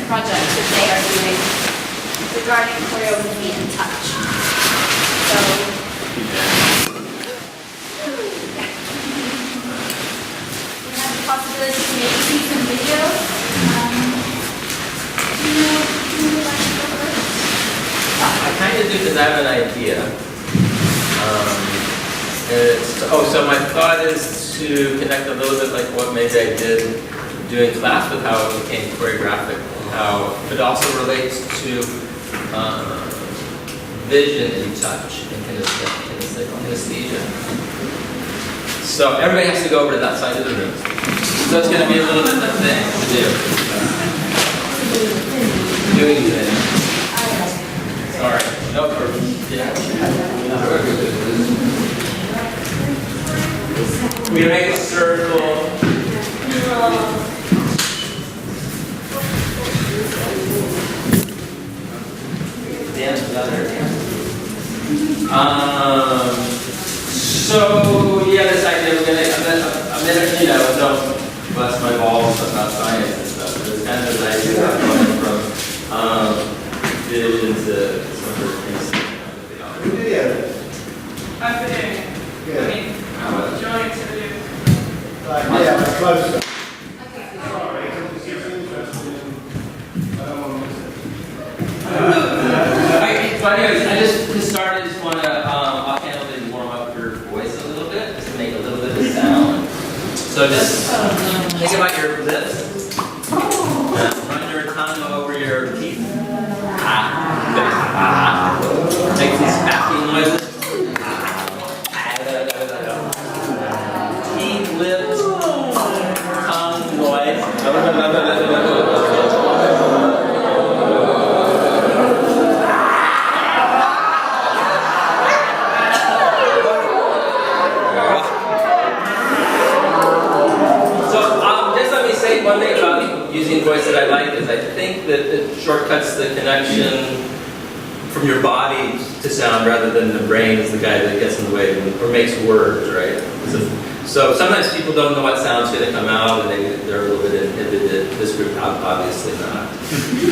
project that they are doing regarding choreography and touch. So, we have the possibility to maybe see some videos. Do you like to go first? I kind of do because I have an idea. So my thought is to connect a little bit like what maybe I did doing class with how it became choreographic, how it also relates to vision and touch and kinesthesia. So everybody has to go over to that side of the room. So it's going to be a little bit of a thing to do. Doing things. Sorry. No problem. We're going to make a circle. Dance without their dance. So yeah, this idea I'm gonna, don't bust my balls about science and stuff. But it's kind of this idea of going from vision to some sort of things. Video. I'm doing. Yeah. I mean, joining to the Yeah, but closer. Okay. Sorry, it's interesting. I don't want to miss it. So anyways, I just started, just want to off-handedly warm up your voice a little bit, just to make a little bit of sound. So just think about your lips. Run your tongue over your teeth. Make these happy noises. Teeth, lips, tongue, noise. One thing about using voice that I like is I think that it shortcuts the connection from your body to sound rather than the brain is the guy that gets in the way or makes words, right? So sometimes people don't know what sound's going to come out and they're a little bit inhibited. This group, obviously not.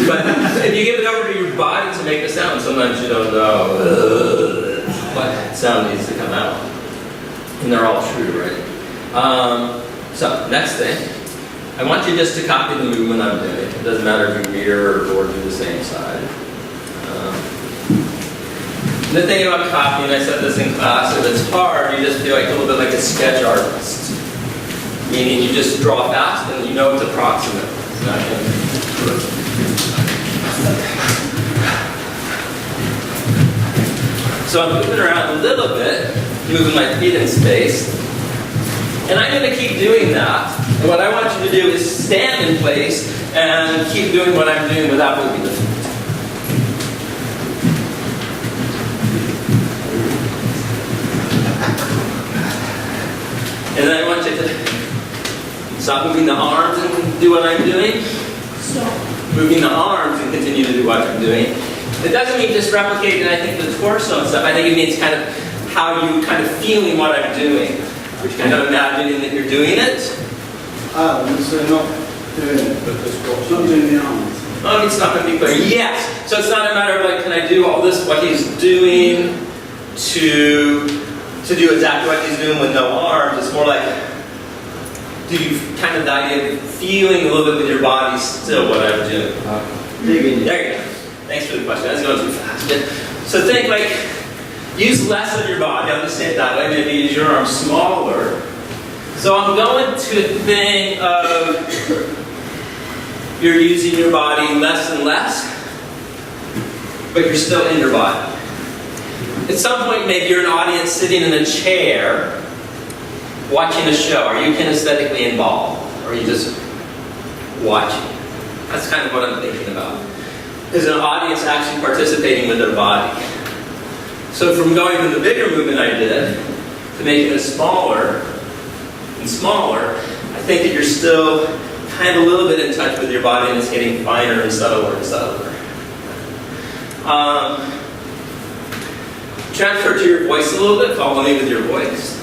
But if you give it over to your body to make a sound, sometimes you don't know what sound needs to come out. And they're all true, right? So next thing. I want you just to copy the movement I'm doing. It doesn't matter if you mirror or do the same side. The thing about copying, I said this in class, if it's hard, you just feel like a little bit like a sketch artist. Meaning you just draw fast and you know it's approximate. It's not going to So I'm moving around a little bit, moving my feet in space. And I'm going to keep doing that. And what I want you to do is stand in place and keep doing what I'm doing without moving the feet. And then I want you to stop moving the arms and do what I'm doing. Stop moving the arms and continue to do what I'm doing. It doesn't mean just replicating, I think, the torso and stuff. I think it means kind of how you kind of feeling what I'm doing. Which kind of imagining that you're doing it. Oh, so not doing it, but just watch. Not doing the arms. Oh, it's not going to be clear. Yes. So it's not a matter of like, can I do all this, what he's doing, to do exactly what he's doing with no arms. It's more like, do you kind of the idea of feeling a little bit with your body still what I'm doing. There you go. Thanks for the question. That's going too fast. So think like, use less of your body. I'll just say it that way. Maybe use your arms smaller. So I'm going to a thing of you're using your body less and less, but you're still in your body. At some point, maybe you're an audience sitting in a chair watching a show. Are you kinesthetically involved? Or are you just watching? That's kind of what I'm thinking about. Is an audience actually participating with their body? So from going from the bigger movement I did to making it smaller and smaller, I think that you're still kind of a little bit in touch with your body and it's getting finer and subtler and subtler. Transfer to your voice a little bit. Follow me with your voice.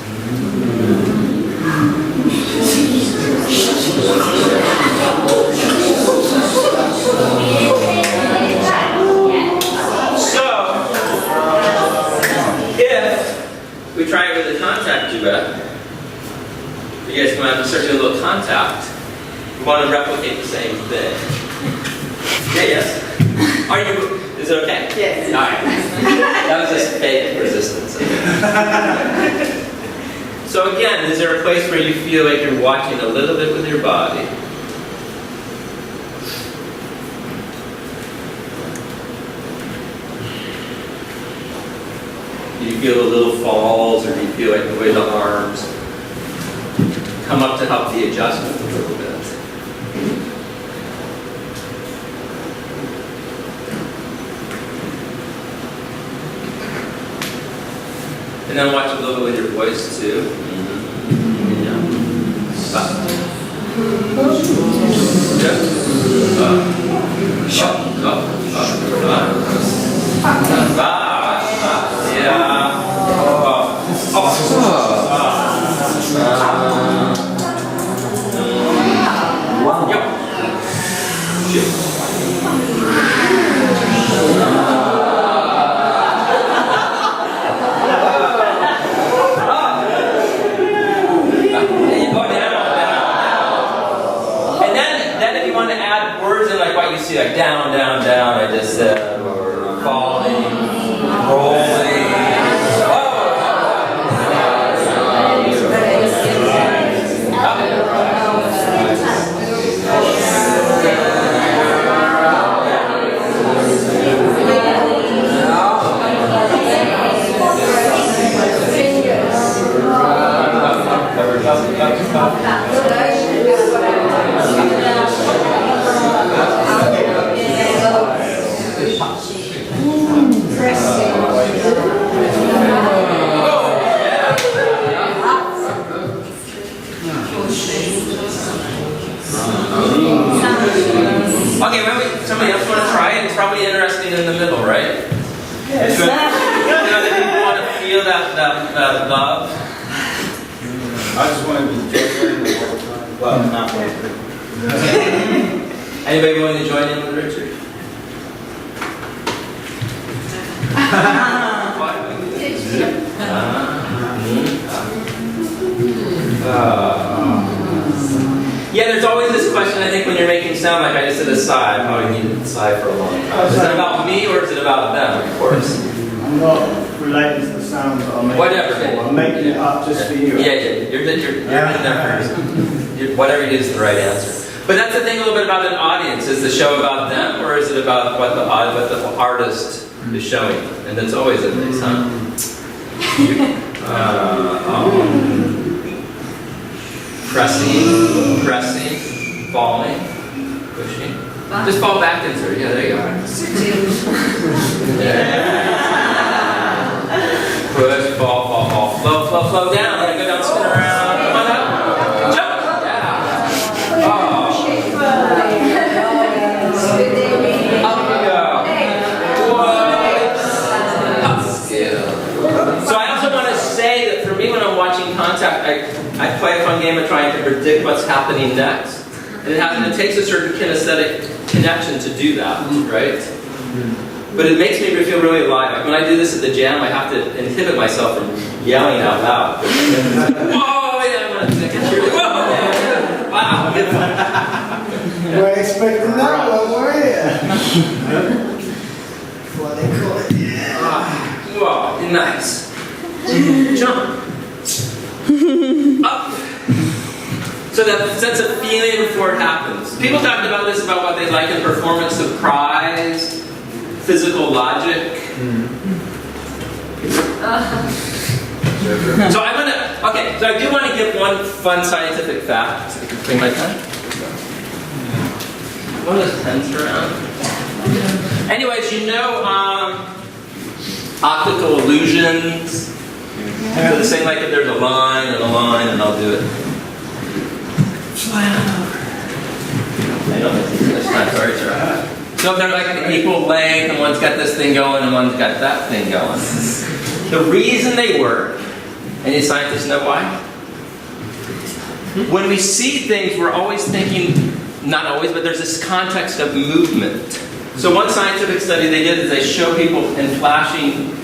start doing a little contact, we want to replicate the same thing. Yeah, yes? Is it okay? Yes. All right. That was just fake resistance. So again, is there a place where you feel like you're watching a little bit with your body? Do you feel the little falls, or do you feel like the way the arms come up to help the adjustment a little bit? And then watch a little bit with your voice too. Yeah. See, like down, down, down, I just said, or falling, rolling. Okay, somebody else want to try it? It's probably interesting in the middle, right? Yes. Do other people want to feel that love? I just want to be joining the whole time. Well, not one. Anybody willing to join in with Richard? Yeah, there's always this question, I think, when you're making sound, like I just did a sigh. I probably needed a sigh for a long time. Is it about me or is it about them, of course? I'm not related to the sounds that I'm making. Whatever. I'm making it up just for you. Yeah, you're in there first. Whatever you do is the right answer. But that's the thing a little bit about an audience. Is the show about them, or is it about what the artist is showing? And that's always a mix, huh? Pressing, falling, pushing. Just fall back into her. Yeah, there you are. Yeah. Push, fall, flow down. Let it go down, spin around. Come on up. Jump. Yeah. Oh. Up we go. So I also want to say that for me, when I'm watching contact, I play a fun game of trying to predict what's happening next. And it takes a certain kinesthetic connection to do that, right? But it makes me feel really alive. Like when I do this at the jam, I have to inhibit myself from yelling out loud. Whoa, yeah, I'm going to take a cheer. Whoa, yeah. Wow. You weren't expecting that one, were you? What they call it, yeah. Whoa, nice. Jump. Up. So that sense of feeling before it happens. People talked about this, about what they like in performance, surprise, physical logic. So I'm gonna, okay, so I do want to give one fun scientific fact. So I can bring my pen. One of those pens around. Anyways, you know optical illusions. So the same, like if there's a line and I'll do it. Fly on over. I don't think this time, sorry, sir. So if they're like an equal length, and one's got this thing going, and one's got that thing going. The reason they work, any scientists know why? When we see things, we're always thinking, not always, but there's this context of movement. So one scientific study they did is they show people in flashing,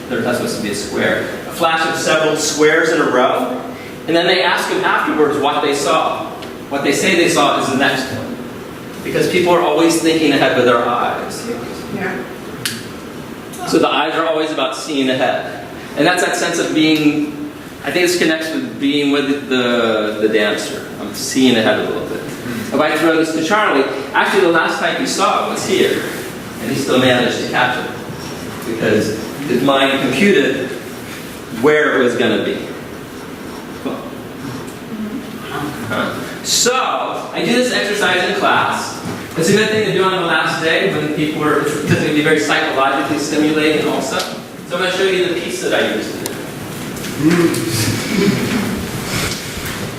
that's supposed to be a square, a flash of several squares in a row, And then they ask them afterwards what they saw. What they say they saw is the next one. Because people are always thinking ahead with their eyes. Yeah. So the eyes are always about seeing ahead. And that's that sense of being, I think this connects with being with the dancer. I'm seeing ahead a little bit. If I throw this to Charlie, actually the last time he saw it was here. And he still managed to catch it. Because his mind computed where it was going to be. Cool. So, I do this exercise in class. It's a good thing to do on the last day when people are, because it can be very psychologically stimulating also. So I'm going to show you the piece that I used to do.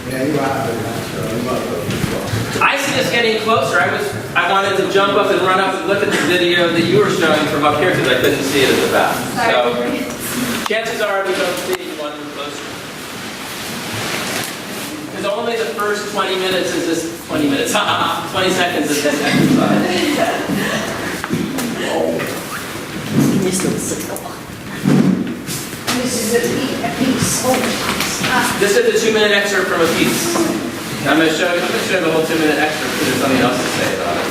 Yeah, you are doing that, so you might go too far. I see us getting closer. I wanted to jump up and run up and look at the video that you were showing from up here because I couldn't see it at the back. So, chances are we don't see one closer. Because only the first 20 minutes is this, 20 minutes, 20 seconds is this exercise. This is a piece. Oh, This is a 2-minute excerpt from a piece. I'm going to show you the whole 2-minute excerpt because there's something else to say about it.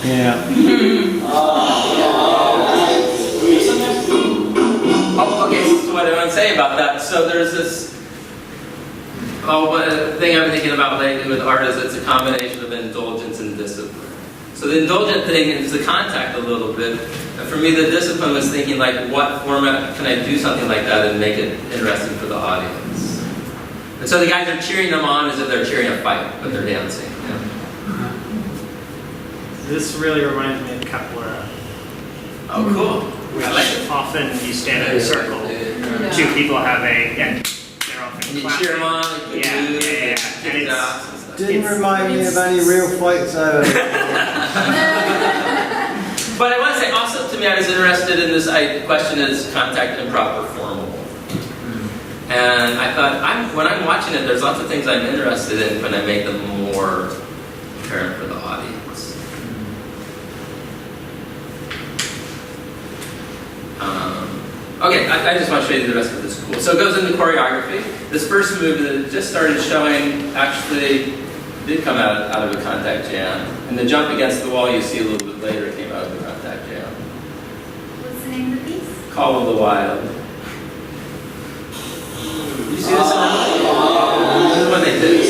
Yeah. Oh, okay, so what I want to say about that. So there's this thing I've been thinking about lately with art is it's a combination of indulgence and discipline. So the indulgent thing is the contact a little bit. And for me, the discipline was thinking like, what format can I do something like that and make it interesting for the audience? And so the guys are cheering them on as if they're cheering a fight, but they're dancing. Yeah. This really reminds me of capoeira. Oh, cool. Which I like it. often you stand in a circle, two people have and they're often And you clapping. cheer them on, and Yeah, you yeah, yeah. kick And their ass and stuff. Didn't remind me of any real fights over. But I want to say also to me, I was interested in this question is contact improper formal. And I thought, when I'm watching it, there's lots of things I'm interested in when I make them more apparent for the audience. Okay, I just want to show you the rest of this cool. So it goes into choreography. This first move that it just started showing actually did come out of a contact jam. And the jump against the wall you see a little bit later came out of the contact jam. what's the name of the piece? Call of the Wild. You see this? This is what they did.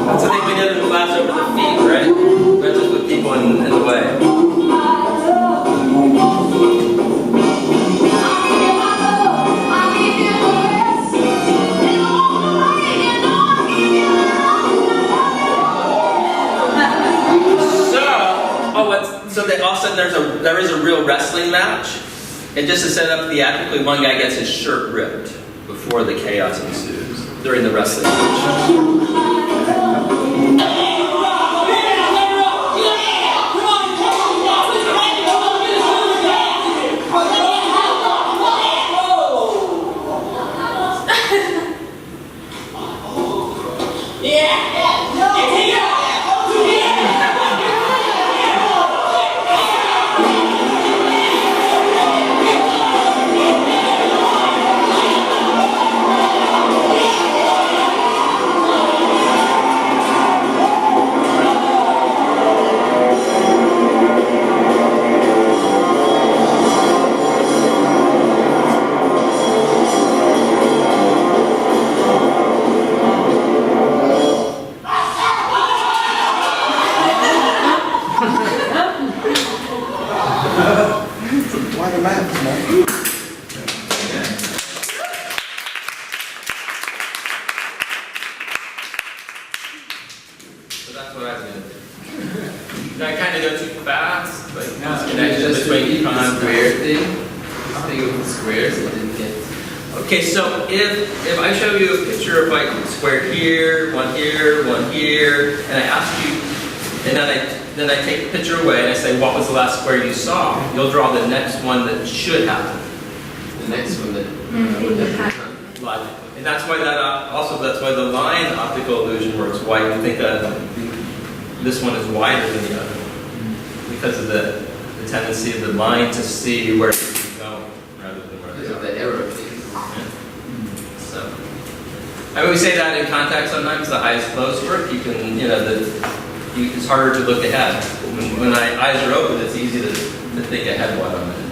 That's the thing we did in class over the feet, right? Not just with people in the way. So they all of a sudden there is a real wrestling match. And just to set up theatrically, one guy gets his shirt ripped before the chaos ensues during the wrestling match. Like a man, man. thing with the squares, I didn't get. Okay, so if I show you a picture of like a square here, one here, and I ask you, and then I take the picture away and I say, what was the last square you saw? You'll draw the next one that should happen. The next one that would have Logically. And that's why that's why the line optical illusion works. Why you think this one is wider than the other, because of the tendency of the mind to see where it's going rather than where because of they the are. error thing. So, I mean, we say that in contact sometimes. The eyes closed work. You can, it's harder to look ahead. When eyes are open, it's easy to think ahead while I'm in.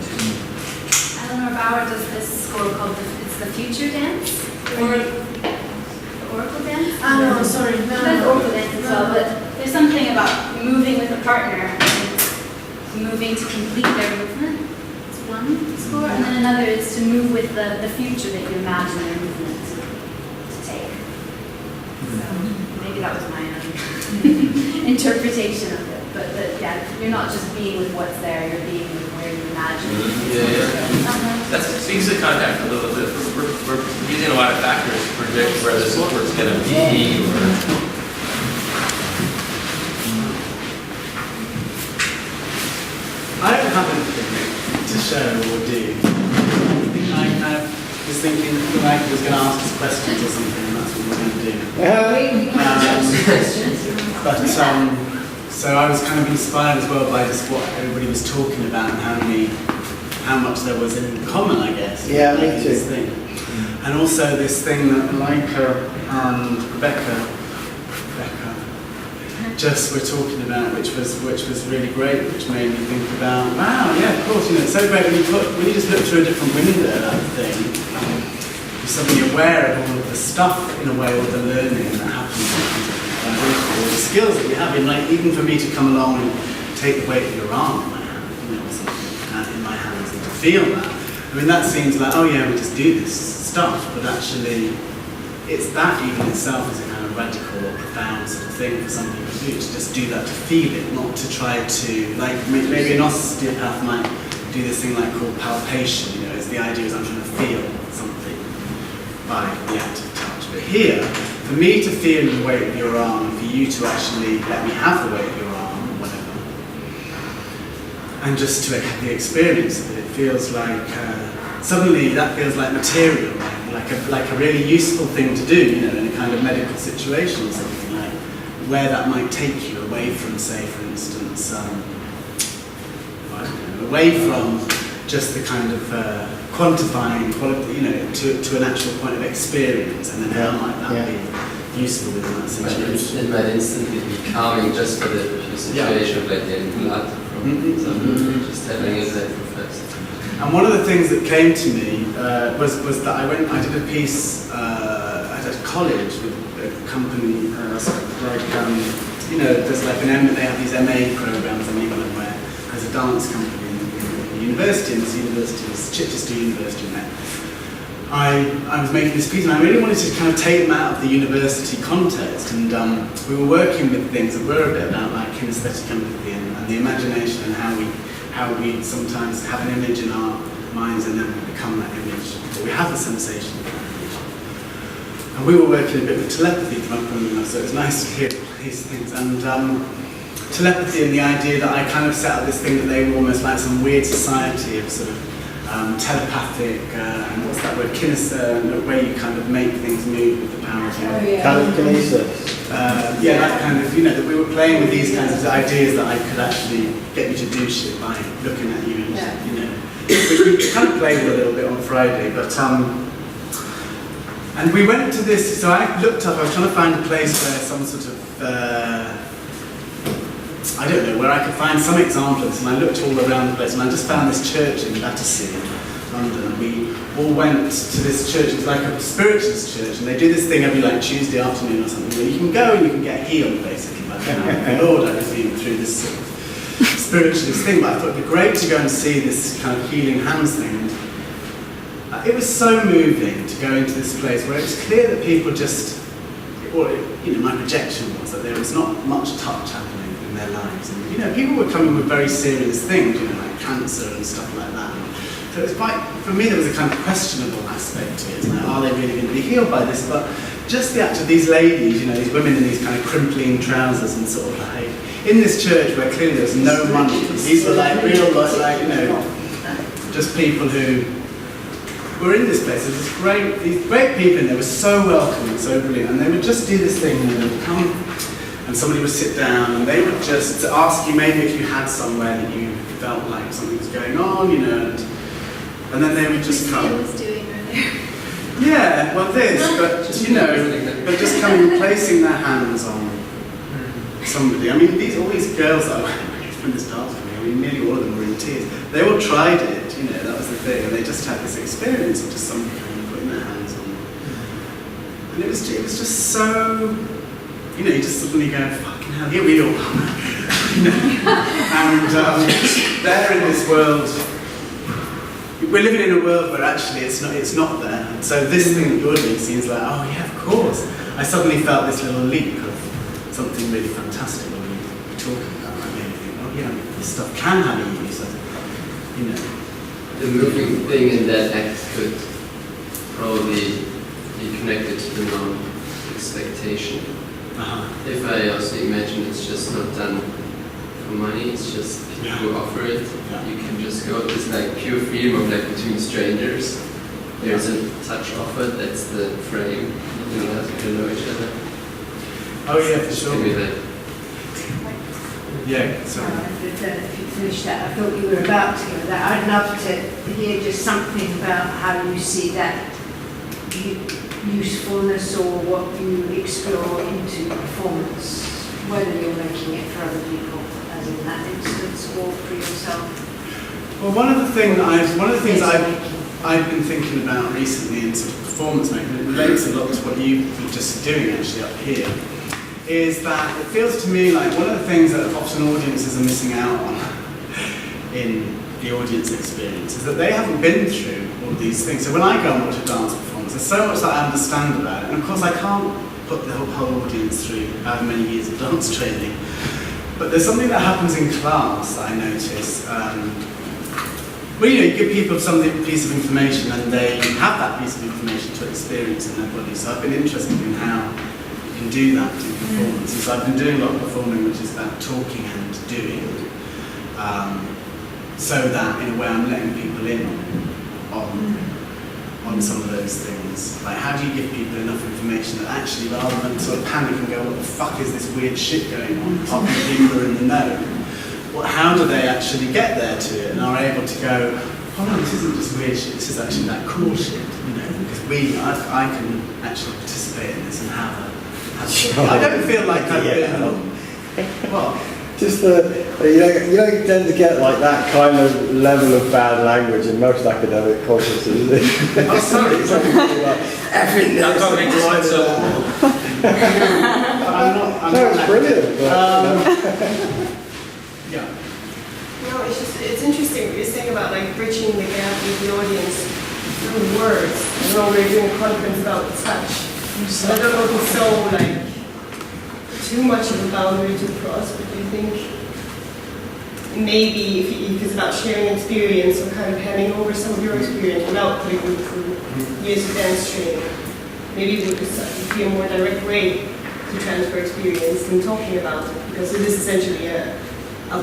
Eleanor Bauer does this score called it's the Future Dance, or the Oracle Dance. Oh, no, sorry. She does Oracle Dance as well, but there's something about moving with a partner and moving to complete their movement. It's one score, and then another is to move with the future that you imagine their movement to take. So maybe that was my interpretation of it, but yeah, you're not just being with what's there, you're being with where you imagine. That speaks to contact a little bit. We're using a lot of factors to predict where this support's going to be. I don't have anything to show or do. I think I kind of was thinking Malaika was going to ask us questions or something, and that's what we're going to do. So I was kind of inspired as well by just what everybody was talking about and how much there was in common, I guess. Yeah, me too. This thing. And also this thing that Malaika and Rebecca just were talking about, which was really great, which made me think about, wow, yeah, of course, it's so great when you just look through a different window at that thing, you're suddenly aware of all of the stuff in a way, all the learning that happens, all the skills that you have, even for me to come along and take the weight of your arm in my hand, or something like that in my hands, and to feel that. I mean, that seems like, oh yeah, we just do this stuff, but actually, it's that even itself is a kind of radical or profound sort of thing for some people to do, to just do that, to feel it, not to try to, like maybe an osteopath might do this thing like called palpation, is the idea is I'm trying to feel something by the act of touch. But here, for me to feel the weight of your arm, and for you to actually let me have the weight of your arm, or whatever, and just to have the experience of it, it feels like, suddenly that feels like material, like a really useful thing to do, in a kind of medical situation or something, like where that might take you away from, say, for instance, away from just the kind of quantifying quality, to an actual point of experience, and then how might that be useful within that situation? It might instantly be calming just for the situation of like getting blood from something, just having it like first. And one of the things that came to me was that I did a piece at a college with a company, there's like they have these MA programs, where there's a dance company in the university, and this university was Chichester University, and I was making this piece, and I really wanted to kind of take them out of the university context, and we were working with things that were a bit about like kinesthetic empathy and the imagination, and how we sometimes have an image in our minds and then we become that image, or we have the sensation of that image. And we were working a bit with telepathy, so it's nice to hear these things. And telepathy and the idea that I kind of set up this thing that they were almost like some weird society of sort of telepathic, and what's that word, where you kind of make things move with the power of Telekinesis. That kind of, that we were playing with these kinds of ideas that I could actually get you to do shit by looking at you, which we kind of played with a little bit on Friday, but and we went to this, so I looked up, I was trying to find a place where some sort of, where I could find some example of this, and I looked all around the place, and I just found this church in Battersea, London, and we all went to this church. It's like a spiritualist church, and they do this thing every Tuesday afternoon or something, where you can go and you can get healed, basically, by the Lord, I presume, through this sort of spiritualist thing. But I thought it'd be great to go and see this kind of healing hands thing. And it was so moving to go into this place where it was clear that people just, my projection was that there was not much touch happening in their lives, and people were coming with very serious things, like cancer and stuff like that. So it was quite, for me there was a kind of questionable aspect to it. It's like, are they really going to be healed by this? But just the act of these ladies, you know, these women in these kind of crimpling trousers and sort of like, in this church where clearly there was no money, these were like real, like, you know, just people who were in this place. There was these great people and they were so welcome and so brilliant. And they would just do this thing, and they would come and somebody would sit down and they would just ask you maybe if you had somewhere that you felt like something was going on, you know, and then they would just come. Was doing earlier. Yeah, well this, but you know, but just coming and placing their hands on somebody. I mean, all these girls that I went from this dance with me, I mean, nearly all of them were in tears. They all tried it, you know, that was the thing, and they just had this experience of just somebody coming and putting their hands on them. And it was just so, you know, you just suddenly go, fucking hell, here we all are. You know? And they're in this world. We're living in a world where actually it's not there. And so this thing that you're doing seems like, oh yeah, of course. I suddenly felt this little leap of something really fantastic when we were talking about that. Made me think, oh yeah, this stuff can have a use, you know. The moving thing in that act could probably be connected to the non-expectation. If I also imagine it's just not done for money, it's just people who offer it. You can just go, it's like pure freedom of like between strangers. There's a touch offered, that's the frame. You don't have to know each other. Oh yeah, for sure. Maybe that. Yeah, sorry. I don't know if you finished that. I thought you were about to go there. I'd love to hear just something about how you see that usefulness or what you explore into performance, whether you're making it for other people, as in that instance, or for yourself. Well, one of the things I've been thinking about recently in sort of performance making, it relates a lot to what you've been just doing actually up here, is that it feels to me like one of the things that often audiences are missing out on in the audience experience is that they haven't been through all these things. So when I go and watch a dance performance, there's so much that I understand about it, and of course I can't put the whole audience through however many years of dance training. But there's something that happens in class that I notice. Well, you know, you give people some piece of information and they have that piece of information to experience in their body. So I've been interested in how you can do that in performances. I've been doing a lot of performing which is about talking and doing. So that in a way I'm letting people in on some of those things. Like, how do you give people enough information that actually, rather than sort of panic and go, what the fuck is this weird shit going on, apart from the people who are in the know? Well, how do they actually get there to it and are able to go, oh no, this isn't just weird shit, this is actually that cool shit, you know, because I can actually participate in this and have I don't feel like I've been, well, Just you don't tend to get like that kind of level of bad language in most academic courses, is it? oh sorry, it's like, everything. I'm not going to make this so. I'm No, not it's brilliant. But, yeah. No, it's interesting what you're saying about like bridging the gap with the audience through words. I know we're doing a conference about touch. So I don't know if it's so like too much of a boundary to cross, but do you think maybe if it's about sharing experience or kind of handing over some of your experience without putting them through years of dance training, maybe it would be a more direct way to transfer experience than talking about it, because it is essentially a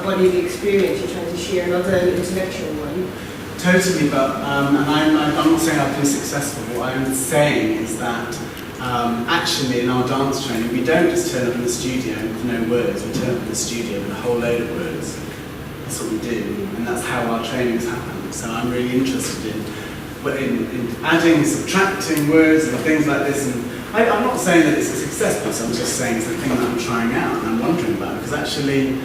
body of experience you're trying to share, not an intellectual one. Totally, but and I'm not saying I've been successful. What I'm saying is that actually in our dance training, we don't just turn up in the studio with no words. We turn up in the studio with a whole load of words. That's what we do, and that's how our trainings happen. So I'm really interested in adding, subtracting words and things like this. And I'm not saying that it's a success, but I'm just saying it's the thing that I'm trying out and I'm wondering about, because actually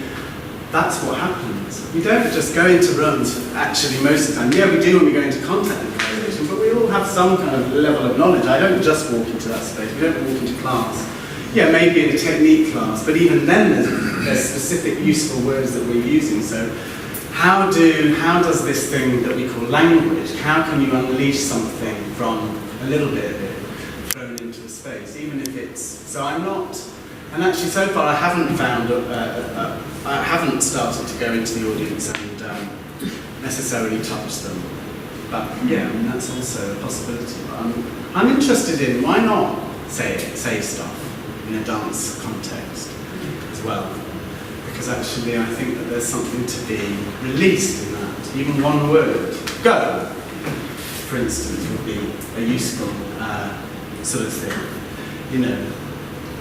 that's what happens. We don't just go into runs, actually most of the time. Yeah, we do when we go into content improvisation, but we all have some kind of level of knowledge. I don't just walk into that space, we don't walk into class. Yeah, maybe in a technique class, but even then there's specific useful words that we're using. So how does this thing that we call language, how can you unleash something from a little bit of it thrown into a space, even if it's, so I'm not, and actually so far I haven't found, I haven't started to go into the audience and necessarily touch them. But yeah, I mean, that's also a possibility. But I'm interested in, why not say stuff in a dance context as well? Because actually I think that there's something to be released in that. Even one word, go, for instance, would be a useful sort of thing, you know.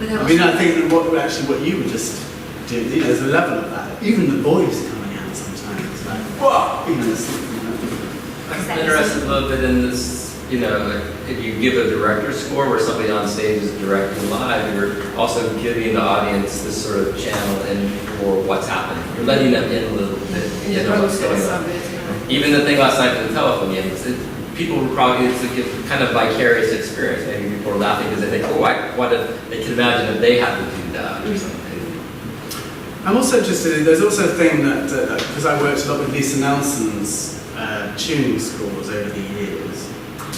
I mean, I think that what you were just doing, you know, there's a level of that. Even the voice coming out sometimes, like, whoa, you know, there's something like that. I'm interested a little bit in this, you know, like if you give a director's score where somebody on stage is directing live, you're also giving the audience this sort of channel in for what's happening. You're letting them in a little bit, you know, what's going on. Even the thing last night with the telephone games, people were probably, it's a kind of vicarious experience. Maybe people are laughing because they think, oh, what if they can imagine if they had to do that or something. I'm also interested, there's also a thing that, because I worked a lot with Lisa Nelson's tuning scores over the years,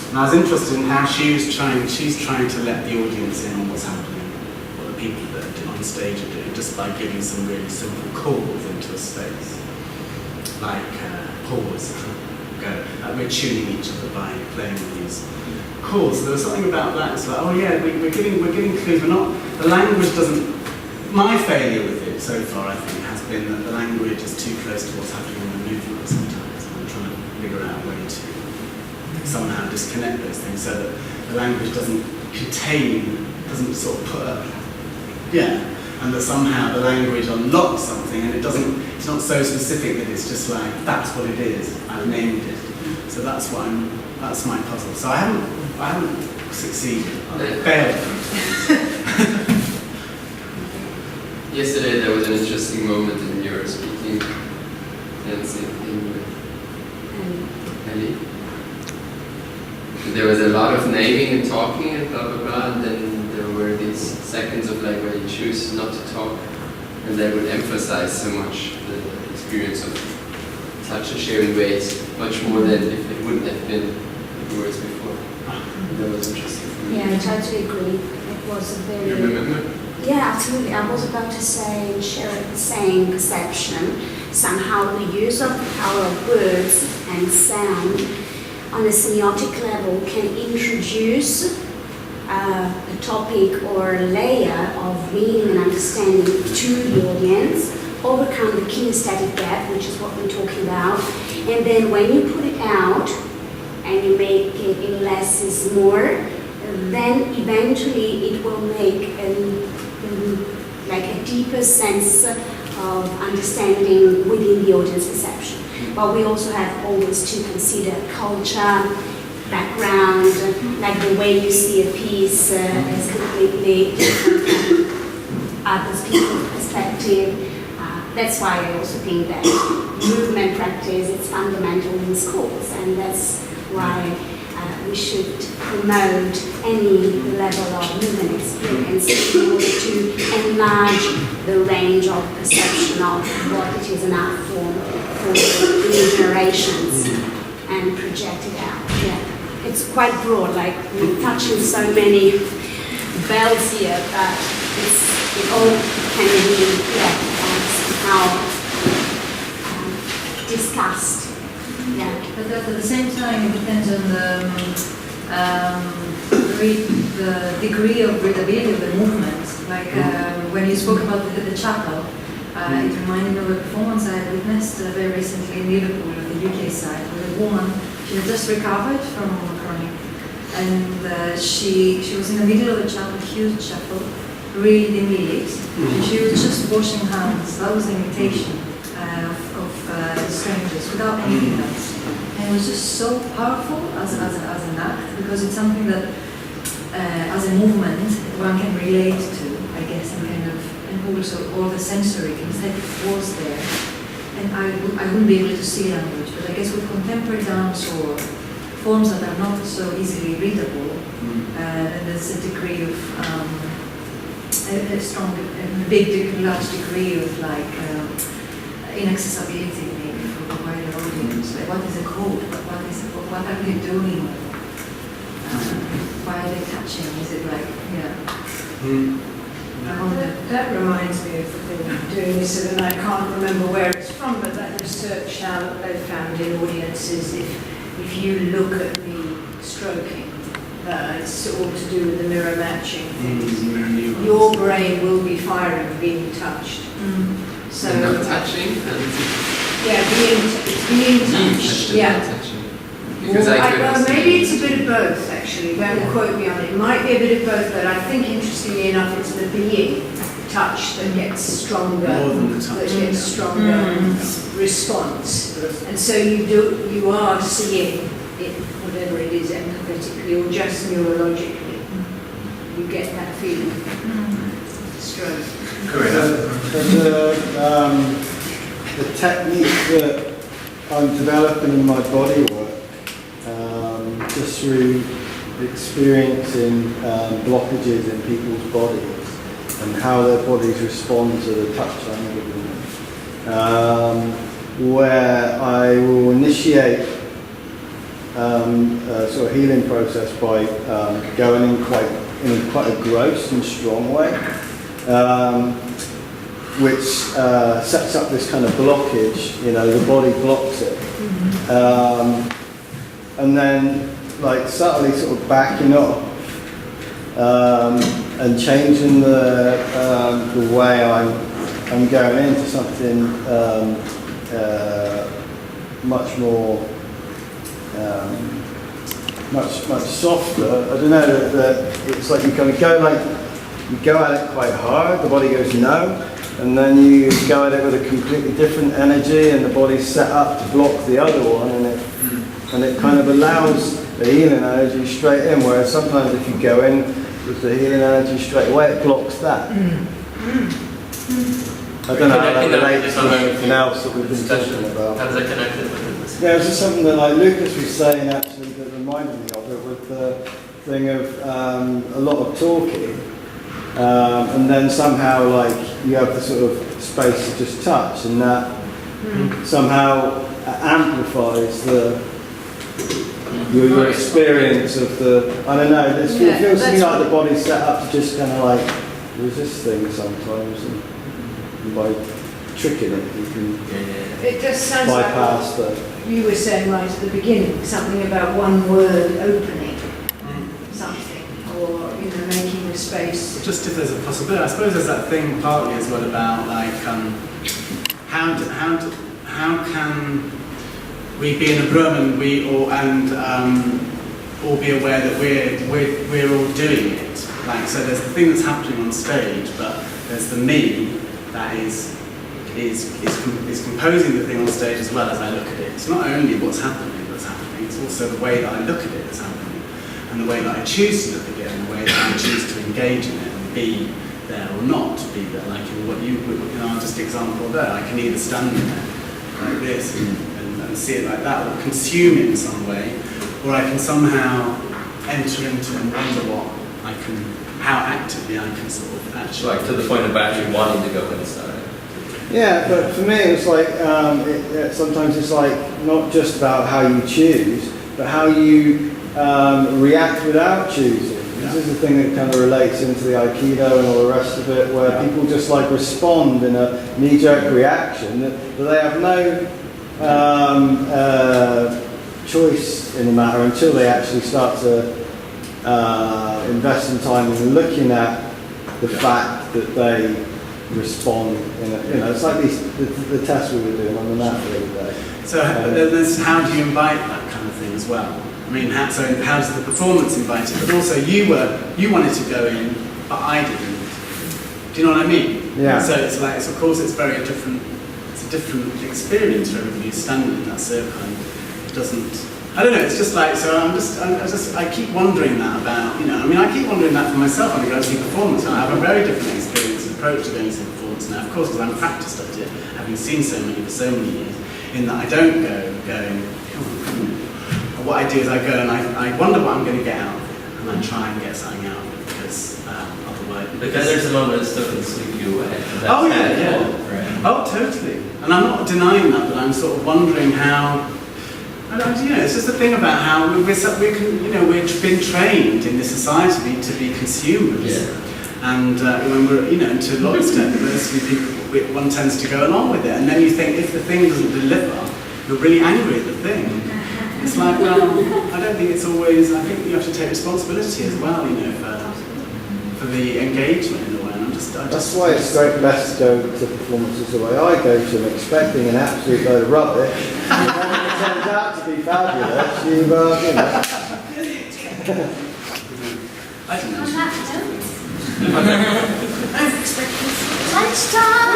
and I was interested in how she's trying to let the audience in on what's happening, what the people that are on stage are doing, just by giving some really simple calls into a space, like pause, go. We're tuning each other by playing with these calls. So there was something about that. It's like, oh yeah, we're giving clues. The language doesn't. My failure with it so far, I think, has been that the language is too close to what's happening in the movement sometimes. I'm trying to figure out a way to somehow disconnect those things so that the language doesn't sort of put and that somehow the language unlocks something, and it's not so specific that it's just like, that's what it is, I've named it. So that's my puzzle. So I haven't succeeded, I've failed. Yesterday there was an interesting moment in your speaking, Nancy, with Ellie. There was a lot of naming and talking and blah blah blah, and then there were these seconds of like where you choose not to talk, and that would emphasize so much the experience of touch and sharing weight, much more than if it wouldn't have been the words before. That was interesting for me. Yeah, I totally agree. It was a very... You remember? Yeah, absolutely. I was about to say, share the same perception. Somehow the use of the power of words and sound on a semiotic level can introduce a topic or a layer of meaning and understanding to the audience, overcome the kinesthetic gap, which is what we're talking about, and then when you put it out and you make it in less is more, then eventually it will make a deeper sense of understanding within the audience perception. But we also have always to consider culture, background, like the way you see a piece is completely different from other people's perspective. That's why I also think that movement practice is fundamental in schools, and that's why we should promote any level of movement experience in order to enlarge the range of perception of what it is an art form for new generations and project it out. Yeah, it's quite broad, like we're touching so many bells here, but it all can be somehow discussed. Yeah. But at the same time, it depends on the degree of readability of the movement. Like when you spoke about the chapel, it reminded me of a performance I had witnessed very recently in Liverpool, on the UK side, with a woman. She had just recovered from chronic, and she was in the middle of a chapel, huge chapel, really dimly lit, and she was just washing hands. That was the invitation of strangers without anything else. And it was just so powerful as an act, because it's something that as a movement one can relate to, I guess, and also all the sensory kinesthetic was there. And I wouldn't be able to see language, but I guess with contemporary dance or forms that are not so easily readable, and there's a degree of large degree of inaccessibility maybe for the wider audience. Like, what is a code? What are they doing? Why are they touching? Is it like, That reminds me of the thing I'm doing this, and I can't remember where it's from, but that research they found in audiences, if if you look at the stroking, it's all to do with the mirror matching things. Mirror neurons. Your brain will be firing being touched. So And not touching and yeah, being touched. Yeah. Not touching. Because I could Well, maybe it's a bit of both, actually. Don't quote me on it. It might be a bit of both, but I think, interestingly enough, it's the being touch that gets stronger. More than the touch. That gets stronger response. And so you are seeing it, whatever it is, empathetically or just neurologically. You get that feeling. Stroke. The technique that I'm developing in my body work, just through experiencing blockages in people's bodies and how their bodies respond to the touch I'm giving them, where I will initiate a sort of healing process by going in quite a gross and strong way, which sets up this kind of blockage. The body blocks it, and then like subtly sort of backing off and changing the way I'm going into something much more. Much softer. I don't know that it's like you kind of go at it quite hard. The body goes no, and then you go at it with a completely different energy, and the body's set up to block the other one, and it kind of allows the healing energy straight in. Whereas sometimes if you go in with the healing energy straight away, it blocks that. I don't know how that relates to anything else that we've been talking about. How does that connect with this? Yeah, it was just something that like Lucas was saying actually that reminded me of it, with the thing of a lot of talking, and then somehow like you have the sort of space to just touch, and that somehow amplifies your experience of the, I don't know, it feels to me like the body's set up to just kind of like resist things sometimes, and by tricking it you can It just sounds bypass like you were saying right at the beginning, something about one word opening something, or making the space. Just if there's a possibility, I suppose there's that thing partly as well about like how can we be in a room and all be aware that we're all doing it. Like, so there's the thing that's happening on stage, but there's the me that is composing the thing on stage as well as I look at it. It's not only what's happening that's happening, it's also the way that I look at it that's happening, and the way that I choose to look at it, and the way that I choose to engage in it and be there or not to be there. Like in what you our just example there, I can either stand there like this and see it like that, or consume it in some way, or I can somehow enter into and wonder how actively I can sort of actually. Like to the point of actually wanting to go inside. Yeah, but for me it's like, sometimes it's like not just about how you choose, but how you react without choosing. This is the thing that kind of relates into the Aikido and all the rest of it, where people just like respond in a knee-jerk reaction, that they have no choice in the matter until they actually start to invest some time in looking at the fact that they respond it's like the test we were doing on the mat the other day. So there's how do you invite that kind of thing as well? I mean, how does the performance invite it? But also you wanted to go in, but I didn't. Do you know what I mean? Yeah. So it's like, of course it's a different experience for everybody who's standing in that circle, and it doesn't, I don't know, it's just like, so I keep wondering that about, I keep wondering that for myself when I go to see performance. I have a very different experience and approach to going to see performance now, of course, because I'm practiced at it, having seen so many for so many years, in that I don't go going, what I do is I go and I wonder what I'm going to get out of it, and I try and get something out of it, because otherwise... Because there's a moment that still can sweep you away. Oh yeah. Right. Oh, totally. And I'm not denying that, but I'm sort of wondering how... it's just the thing about how we've been trained in this society to be consumers, and when we're, to a lot of extent, one tends to go along with it, and then you think if the thing doesn't deliver, you're really angry at the thing, It's like, well, I don't think it's always, I think you have to take responsibility as well, you know, for the engagement in a way. And That's why it's great best to go to performances the way I go to them, expecting an absolute load of rubbish. And then when it turns out to be fabulous, you know. I don't know. On that note, I've expected lunchtime.